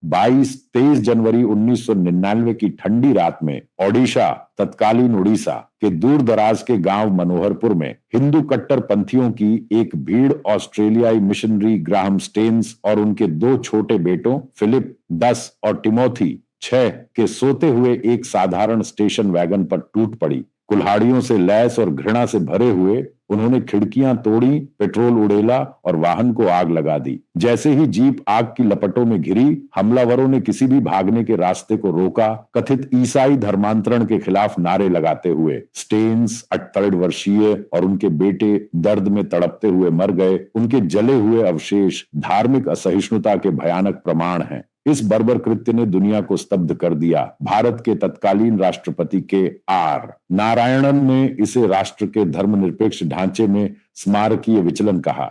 23 जनवरी 1999 की ठंडी रात में ओडिशा, तत्कालीन उड़ीसा के दूर दराज के गांव मनोहरपुर में हिंदू कट्टरपंथियों की एक भीड़ ऑस्ट्रेलियाई मिशनरी ग्राहम स्टेन्स और उनके दो छोटे बेटों फिलिप 10 और टिमोथी 6 के सोते हुए एक साधारण स्टेशन वैगन पर टूट पड़ी। कुल्हाड़ियों से लैस और घृणा से भरे हुए उन्होंने खिड़कियां तोड़ी, पेट्रोल उड़ेला और वाहन को आग लगा दी। जैसे ही जीप आग की लपटों में घिरी, हमलावरों ने किसी भी भागने के रास्ते को रोका, कथित ईसाई धर्मांतरण के खिलाफ नारे लगाते हुए। स्टेन्स 68 वर्षीय और उनके बेटे दर्द में तड़पते हुए मर गए। उनके जले हुए अवशेष धार्मिक असहिष्णुता के भयानक प्रमाण हैं। इस बर्बर कृत्य ने दुनिया को स्तब्ध कर दिया। भारत के तत्कालीन राष्ट्रपति के आर नारायणन ने इसे राष्ट्र के धर्मनिरपेक्ष ढांचे में स्मारकीय विचलन कहा।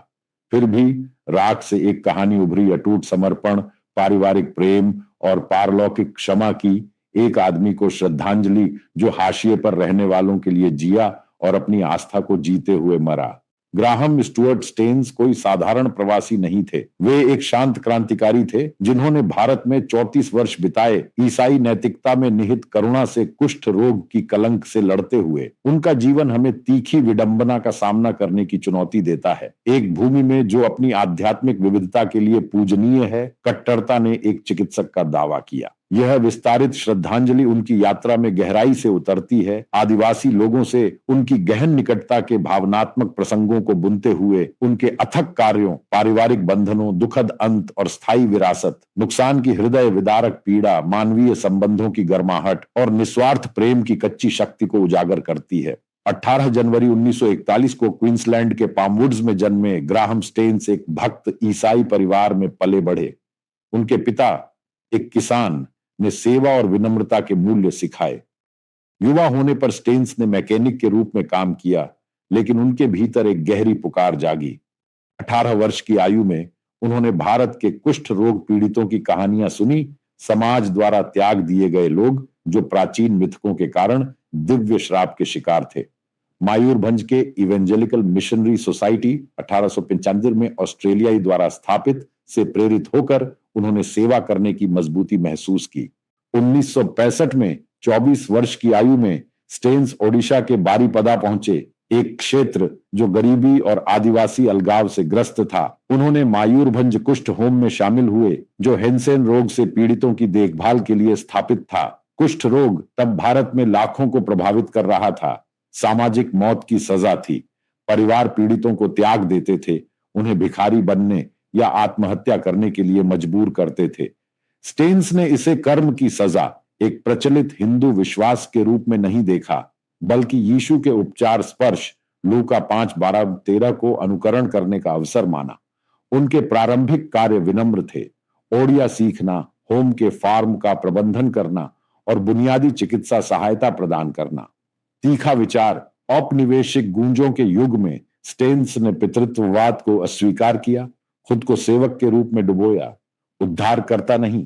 फिर भी राख से एक कहानी उभरी, अटूट समर्पण, पारिवारिक प्रेम और पारलौकिक क्षमा की। एक आदमी को श्रद्धांजलि जो हाशिए पर रहने वालों के लिए जिया और अपनी आस्था को जीते हुए मरा। ग्राहम स्टुअर्ट स्टेन्स कोई साधारण प्रवासी नहीं थे। वे एक शांत क्रांतिकारी थे जिन्होंने भारत में 34 वर्ष बिताए, ईसाई नैतिकता में निहित करुणा से कुष्ठ रोग की कलंक से लड़ते हुए। उनका जीवन हमें तीखी विडंबना का सामना करने की चुनौती देता है। एक भूमि में जो अपनी आध्यात्मिक विविधता के लिए पूजनीय है, कट्टरता ने एक चिकित्सक का दावा किया। यह विस्तारित श्रद्धांजलि उनकी यात्रा में गहराई से उतरती है, आदिवासी लोगों से उनकी गहन निकटता के भावनात्मक प्रसंगों को बुनते हुए उनके अथक कार्यों, पारिवारिक बंधनों, दुखद अंत और स्थायी विरासत, नुकसान की हृदय विदारक पीड़ा, मानवीय संबंधों की गर्माहट और निस्वार्थ प्रेम की कच्ची शक्ति को उजागर करती है। 18 जनवरी 1941 को क्वींसलैंड के पामवुड्स में जन्मे ग्राहम स्टेन्स एक भक्त ईसाई परिवार में पले बढ़े। उनके पिता एक किसान ने सेवा और विनम्रता के मूल्य सिखाए। युवा होने पर स्टेन्स ने मैकेनिक के रूप में काम किया, लेकिन उनके भीतर एक गहरी पुकार जागी। 18 वर्ष की आयु में उन्होंने भारत के कुष्ठ रोग पीड़ितों की कहानियां सुनी, समाज द्वारा त्याग दिए गए लोग जो प्राचीन मिथकों के कारण दिव्य श्राप के शिकार थे। मायूरभंज के इवेंजेलिकल मिशनरी सोसाइटी 1895 में ऑस्ट्रेलियाई द्वारा स्थापित से प्रेरित होकर उन्होंने सेवा करने की मजबूती महसूस की। 1965 में 24 वर्ष की आयु में स्टेन्स ओडिशा के बारीपदा पहुंचे, एक क्षेत्र जो गरीबी और आदिवासी अलगाव से ग्रस्त था। उन्होंने मायूरभंज कुष्ठ होम में शामिल हुए, जो हेंसेन रोग से पीड़ितों की देखभाल के लिए स्थापित था। कुष्ठ रोग तब भारत में लाखों को प्रभावित कर रहा था। सामाजिक मौत की सजा थी। परिवार पीड़ितों को त्याग देते थे, उन्हें भिखारी बनने या आत्महत्या करने के लिए मजबूर करते थे। स्टेन्स ने इसे कर्म की सजा, एक प्रचलित हिंदू विश्वास के रूप में नहीं देखा, बल्कि यीशु के उपचार स्पर्श लूका 5:12-13 को अनुकरण करने का अवसर माना। उनके प्रारंभिक कार्य विनम्र थे। ओडिया सीखना, होम के फार्म का प्रबंधन करना और बुनियादी चिकित्सा सहायता प्रदान करना। तीखा विचार, औपनिवेशिक गूंजों के युग में स्टेन्स ने पितृत्ववाद को अस्वीकार किया, खुद को सेवक के रूप में डुबोया, उद्धार करता नहीं।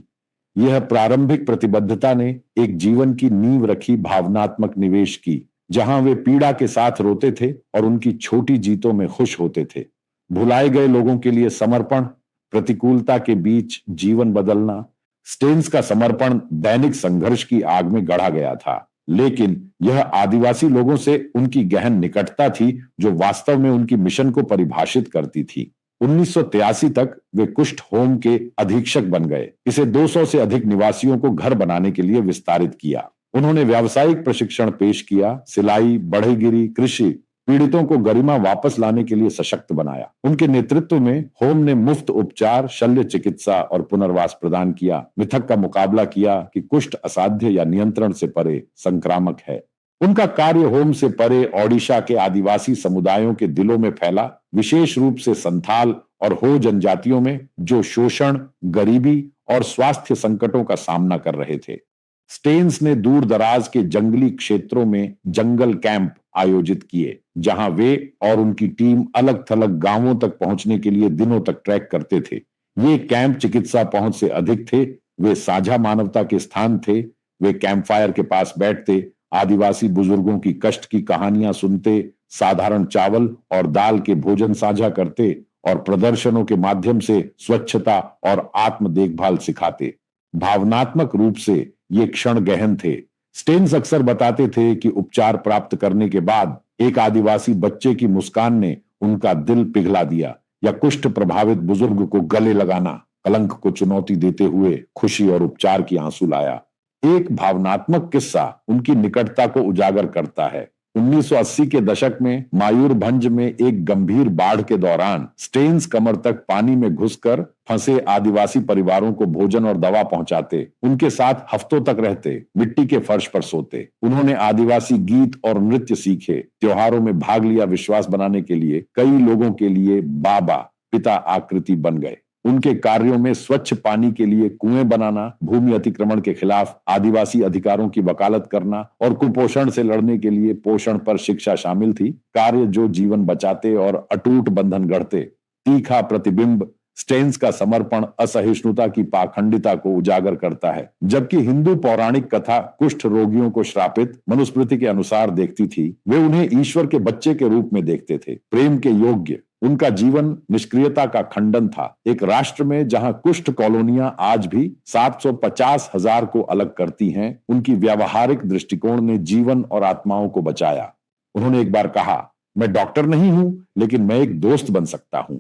यह प्रारंभिक प्रतिबद्धता ने एक जीवन की नींव रखी भावनात्मक निवेश की, जहां वे पीड़ा के साथ रोते थे और उनकी छोटी जीतों में खुश होते थे। भुलाए गए लोगों के लिए समर्पण, प्रतिकूलता के बीच जीवन बदलना। स्टेन्स का समर्पण दैनिक संघर्ष की आग में गढ़ा गया था, लेकिन यह आदिवासी लोगों से उनकी गहन निकटता थी जो वास्तव में उनकी मिशन को परिभाषित करती थी। 1983 तक वे कुष्ठ होम के अधीक्षक बन गए। इसे 200 से अधिक निवासियों को घर बनाने के लिए विस्तारित किया। उन्होंने व्यावसायिक प्रशिक्षण पेश किया, सिलाई, बढ़ईगिरी, कृषि, पीड़ितों को गरिमा वापस लाने के लिए सशक्त बनाया। उनके नेतृत्व में होम ने मुफ्त उपचार, शल्य चिकित्सा और पुनर्वास प्रदान किया, मिथक का मुकाबला किया कि कुष्ठ असाध्य या नियंत्रण से परे संक्रामक है। उनका कार्य होम से परे ओडिशा के आदिवासी समुदायों के दिलों में फैला, विशेष रूप से संथाल और हो जनजातियों में जो शोषण, गरीबी और स्वास्थ्य संकटों का सामना कर रहे थे। स्टेन्स ने दूर दराज के जंगली क्षेत्रों में जंगल कैंप आयोजित किए, जहां वे और उनकी टीम अलग थलग गांवों तक पहुंचने के लिए दिनों तक ट्रैक करते थे। ये कैंप चिकित्सा पहुंच से अधिक थे, वे साझा मानवता के स्थान थे। वे कैंप फायर के पास बैठते, आदिवासी बुजुर्गों की कष्ट की कहानियां सुनते, साधारण चावल और दाल के भोजन साझा करते और प्रदर्शनों के माध्यम से स्वच्छता और आत्म देखभाल सिखाते। भावनात्मक रूप से ये क्षण गहन थे। स्टेन्स अक्सर बताते थे कि उपचार प्राप्त करने के बाद एक आदिवासी बच्चे की मुस्कान ने उनका दिल पिघला दिया, या कुष्ठ प्रभावित बुजुर्ग को गले लगाना कलंक को चुनौती देते हुए खुशी और उपचार की आंसू लाया। एक भावनात्मक किस्सा उनकी निकटता को उजागर करता है। 1980 के दशक में मयूरभंज में एक गंभीर बाढ़ के दौरान स्टेन्स कमर तक पानी में घुसकर फंसे आदिवासी परिवारों को भोजन और दवा पहुंचाते, उनके साथ हफ्तों तक रहते, मिट्टी के फर्श पर सोते। उन्होंने आदिवासी गीत और नृत्य सीखे, त्योहारों में भाग लिया, विश्वास बनाने के लिए कई लोगों के लिए बाबा पिता आकृति बन गए। उनके कार्यों में स्वच्छ पानी के लिए कुएं बनाना, भूमि अतिक्रमण के खिलाफ आदिवासी अधिकारों की वकालत करना और कुपोषण से लड़ने के लिए पोषण पर शिक्षा शामिल थी। कार्य जो जीवन बचाते और अटूट बंधन गढ़ते। तीखा प्रतिबिंब स्टेन्स का समर्पण असहिष्णुता की पाखंडिता को उजागर करता है। जबकि हिंदू पौराणिक कथा कुष्ठ रोगियों को श्रापित मनुस्मृति के अनुसार देखती थी, वे उन्हें ईश्वर के बच्चे के रूप में देखते थे, प्रेम के योग्य। उनका जीवन निष्क्रियता का खंडन था। एक राष्ट्र में जहां कुष्ठ कॉलोनियां आज भी 750,000 को अलग करती हैं, उनकी व्यावहारिक दृष्टिकोण ने जीवन और आत्माओं को बचाया। उन्होंने एक बार कहा, मैं डॉक्टर नहीं हूं, लेकिन मैं एक दोस्त बन सकता हूं।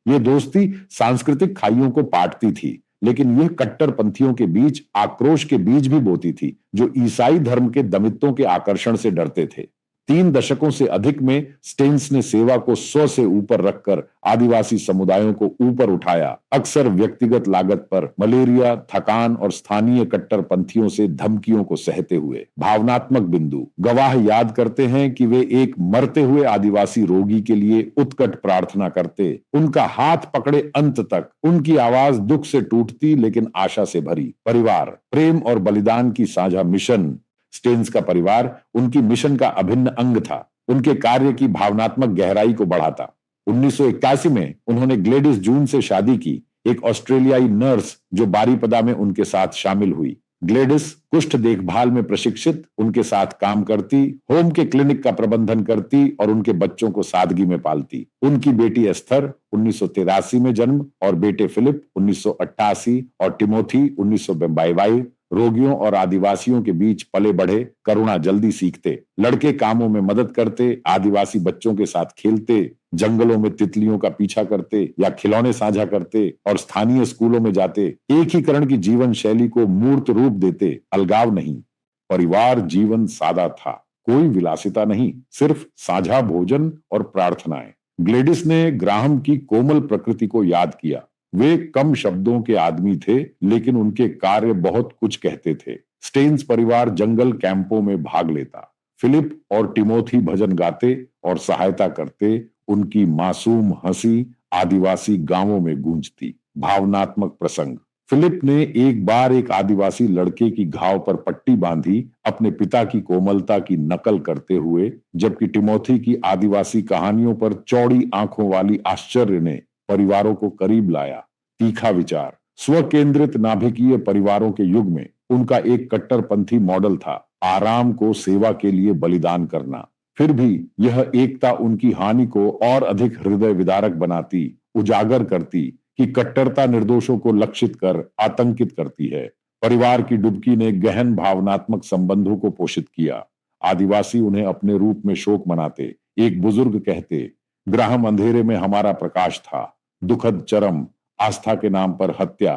ये दोस्ती सांस्कृतिक खाइयों को पाटती थी, लेकिन यह कट्टरपंथियों के बीच आक्रोश के बीज भी बोती थी, जो ईसाई धर्म के दमित्तों के आकर्षण से डरते थे। 3 दशकों से अधिक में स्टेन्स ने सेवा को 100 से ऊपर रखकर आदिवासी समुदायों को ऊपर उठाया, अक्सर व्यक्तिगत लागत पर, मलेरिया, थकान और स्थानीय कट्टरपंथियों से धमकियों को सहते हुए। भावनात्मक बिंदु गवाह याद करते हैं कि वे एक मरते हुए आदिवासी रोगी के लिए उत्कट प्रार्थना करते, उनका हाथ पकड़े अंत तक। उनकी आवाज दुख से टूटती लेकिन आशा से भरी। परिवार, प्रेम और बलिदान की साझा मिशन। स्टेन्स का परिवार उनकी मिशन का अभिन्न अंग था, उनके कार्य की भावनात्मक गहराई को बढ़ाता। 1981 में उन्होंने ग्लेडिस जून से शादी की, एक ऑस्ट्रेलियाई नर्स जो बारीपदा में उनके साथ शामिल हुई। ग्लेडिस कुष्ठ देखभाल में प्रशिक्षित उनके साथ काम करती, होम के क्लिनिक का प्रबंधन करती और उनके बच्चों को सादगी में पालती। उनकी बेटी एस्थर 1983 में जन्म और बेटे फिलिप 1988 और टिमोथी 1922 रोगियों और आदिवासियों के बीच पले बढ़े, करुणा जल्दी सीखते। लड़के कामों में मदद करते, आदिवासी बच्चों के साथ खेलते, जंगलों में तितलियों का पीछा करते या खिलौने साझा करते और स्थानीय स्कूलों में जाते। एकीकरण की जीवन शैली को मूर्त रूप देते, अलगाव नहीं। परिवार जीवन सादा था, कोई विलासिता नहीं, सिर्फ साझा भोजन और प्रार्थनाएं। ग्लेडिस ने ग्राहम की कोमल प्रकृति को याद किया। वे कम शब्दों के आदमी थे, लेकिन उनके कार्य बहुत कुछ कहते थे। स्टेन्स परिवार जंगल कैंपों में भाग लेता, फिलिप और टिमोथी भजन गाते और सहायता करते। उनकी मासूम हंसी आदिवासी गांवों में गूंजती। भावनात्मक प्रसंग। फिलिप ने एक बार एक आदिवासी लड़के की घाव पर पट्टी बांधी, अपने पिता की कोमलता की नकल करते हुए, जबकि टिमोथी की आदिवासी कहानियों पर चौड़ी आंखों वाली आश्चर्य ने परिवारों को करीब लाया। तीखा विचार। स्व केंद्रित नाभिकीय परिवारों के युग में उनका एक कट्टरपंथी मॉडल था, आराम को सेवा के लिए बलिदान करना। फिर भी यह एकता उनकी हानि को और अधिक हृदय विदारक बनाती, उजागर करती कि कट्टरता निर्दोषों को लक्षित कर आतंकित करती है। परिवार की डुबकी ने गहन भावनात्मक संबंधों को पोषित किया। आदिवासी उन्हें अपने रूप में शोक मनाते। एक बुजुर्ग कहते, ग्राहम अंधेरे में हमारा प्रकाश था, दुखद चरम, आस्था के नाम पर हत्या।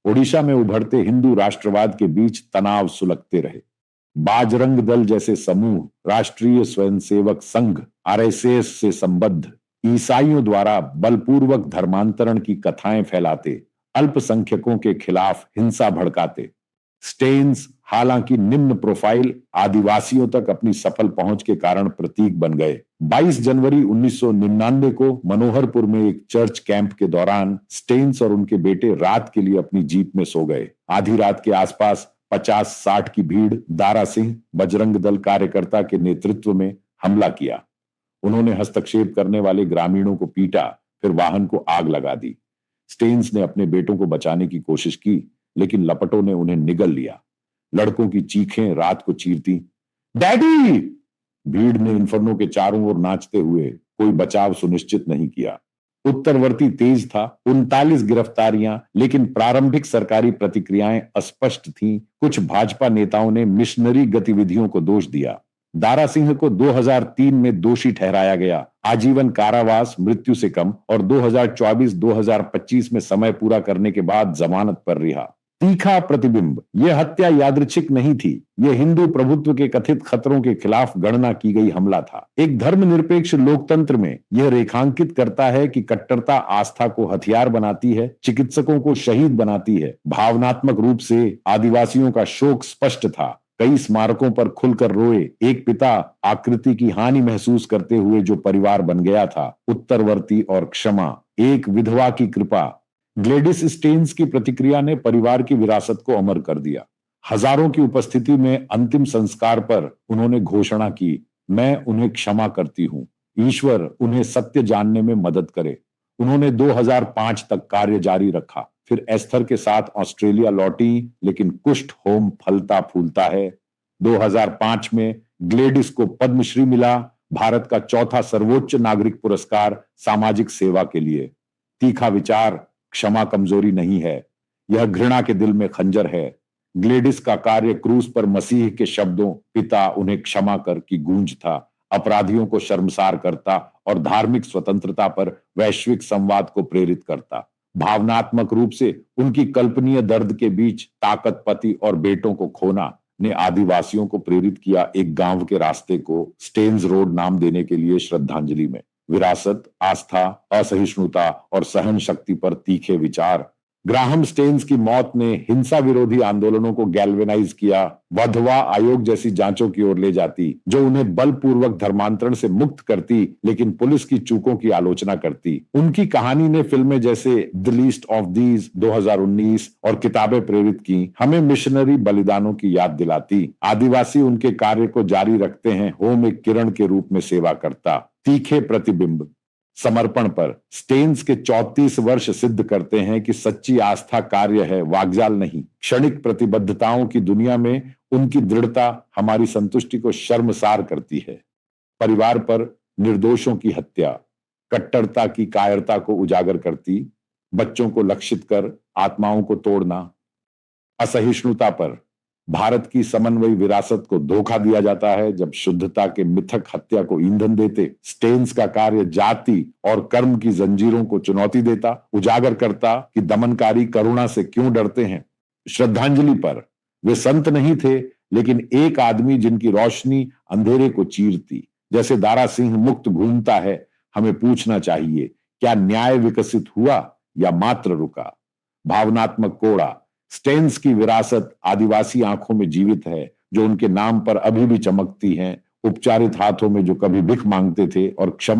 ओडिशा में उभरते हिंदू राष्ट्रवाद के बीच तनाव सुलगते रहे। बाजरंग दल जैसे समूह, राष्ट्रीय स्वयंसेवक संघ आरएसएस से संबद्ध, ईसाइयों द्वारा बलपूर्वक धर्मांतरण की कथाएं फैलाते, अल्पसंख्यकों के खिलाफ हिंसा भड़काते। स्टेन्स हालांकि निम्न प्रोफाइल आदिवासियों तक अपनी सफल पहुंच के कारण प्रतीक बन गए। 22 जनवरी 1999 को मनोहरपुर में एक चर्च कैंप के दौरान स्टेन्स और उनके बेटे रात के लिए अपनी जीप में सो गए। आधी रात के आसपास 50-60 की भीड़ दारा सिंह बजरंग दल कार्यकर्ता के नेतृत्व में हमला किया। उन्होंने हस्तक्षेप करने वाले ग्रामीणों को पीटा, फिर वाहन को आग लगा दी। स्टेन्स ने अपने बेटों को बचाने की कोशिश की, लेकिन लपटों ने उन्हें निगल लिया। लड़कों की चीखें रात को चीरती। डैडी! भीड़ ने इन्फर्नो के चारों ओर नाचते हुए कोई बचाव सुनिश्चित नहीं किया। उत्तरवर्ती तेज था, 39 गिरफ्तारियां, लेकिन प्रारंभिक सरकारी प्रतिक्रियाएं अस्पष्ट थीं। कुछ भाजपा नेताओं ने मिशनरी गतिविधियों को दोष दिया। दारा सिंह को 2003 में दोषी ठहराया गया, आजीवन कारावास, मृत्यु से कम, और 2024-2025 में समय पूरा करने के बाद जमानत पर रिहा। तीखा प्रतिबिंब, यह हत्या यादृच्छिक नहीं थी, यह हिंदू प्रभुत्व के कथित खतरों के खिलाफ गणना की गई हमला था। एक धर्मनिरपेक्ष लोकतंत्र में यह रेखांकित करता है कि कट्टरता आस्था को हथियार बनाती है, चिकित्सकों को शहीद बनाती है। भावनात्मक रूप से आदिवासियों का शोक स्पष्ट था। कई स्मारकों पर खुलकर रोए। एक पिता आकृति की हानि महसूस करते हुए जो परिवार बन गया था। उत्तरवर्ती और क्षमा, एक विधवा की कृपा। ग्लेडिस स्टेन्स की प्रतिक्रिया ने परिवार की विरासत को अमर कर दिया। हजारों की उपस्थिति में अंतिम संस्कार पर उन्होंने घोषणा की, मैं उन्हें क्षमा करती हूं, ईश्वर उन्हें सत्य जानने में मदद करे। उन्होंने 2005 तक कार्य जारी रखा, फिर एस्थर के साथ ऑस्ट्रेलिया लौटी, लेकिन कुष्ठ होम फलता फूलता है। 2005 में ग्लेडिस को पद्मश्री मिला, भारत का चौथा सर्वोच्च नागरिक पुरस्कार सामाजिक सेवा के लिए। तीखा विचार, क्षमा कमजोरी नहीं है, यह घृणा के दिल में खंजर है। ग्लेडिस का कार्य क्रूस पर मसीह के शब्दों, पिता उन्हें क्षमा कर, की गूंज था। अपराधियों को शर्मसार करता और धार्मिक स्वतंत्रता पर वैश्विक संवाद को प्रेरित करता। भावनात्मक रूप से उनकी कल्पनीय दर्द के बीच ताकत, पति और बेटों को खोना ने आदिवासियों को प्रेरित किया एक गांव के रास्ते को स्टेन्स रोड नाम देने के लिए श्रद्धांजलि में। विरासत, आस्था, असहिष्णुता और सहन शक्ति पर तीखे विचार। ग्राहम स्टेन्स की मौत ने हिंसा विरोधी आंदोलनों को गैल्वेनाइज किया, वधवा आयोग जैसी जांचों की ओर ले जाती, जो उन्हें बलपूर्वक धर्मांतरण से मुक्त करती, लेकिन पुलिस की चूकों की आलोचना करती। उनकी कहानी ने फिल्में जैसे द लीस्ट ऑफ दीज 2019 और किताबें प्रेरित की, हमें मिशनरी बलिदानों की याद दिलाती। आदिवासी उनके कार्य को जारी रखते हैं, होम एक किरण के रूप में सेवा करता। तीखे प्रतिबिंब, समर्पण पर स्टेन्स के 34 वर्ष सिद्ध करते हैं कि सच्ची आस्था कार्य है, वाग्जाल नहीं। क्षणिक प्रतिबद्धताओं की दुनिया में उनकी दृढ़ता हमारी संतुष्टि को शर्मसार करती है। परिवार पर निर्दोषों की हत्या कट्टरता की कायरता को उजागर करती, बच्चों को लक्षित कर आत्माओं को तोड़ना। असहिष्णुता पर भारत की समन्वयी विरासत को धोखा दिया जाता है जब शुद्धता के मिथक हत्या को ईंधन देते। स्टेन्स का कार्य जाति और कर्म की जंजीरों को चुनौती देता, उजागर करता कि दमनकारी करुणा से क्यों डरते हैं। श्रद्धांजलि पर वे संत नहीं थे, लेकिन एक आदमी जिनकी रोशनी अंधेरे को चीरती। जैसे दारा सिंह मुक्त घूमता है, हमें पूछना चाहिए, क्या न्याय विकसित हुआ या मात्र रुका। भावनात्मक कोड़ा, स्टेन्स की विरासत आदिवासी आंखों में जीवित है, जो उनके नाम पर अभी भी चमकती हैं। उपचारित हाथों में जो कभी भिख मांगते थे और क्षमा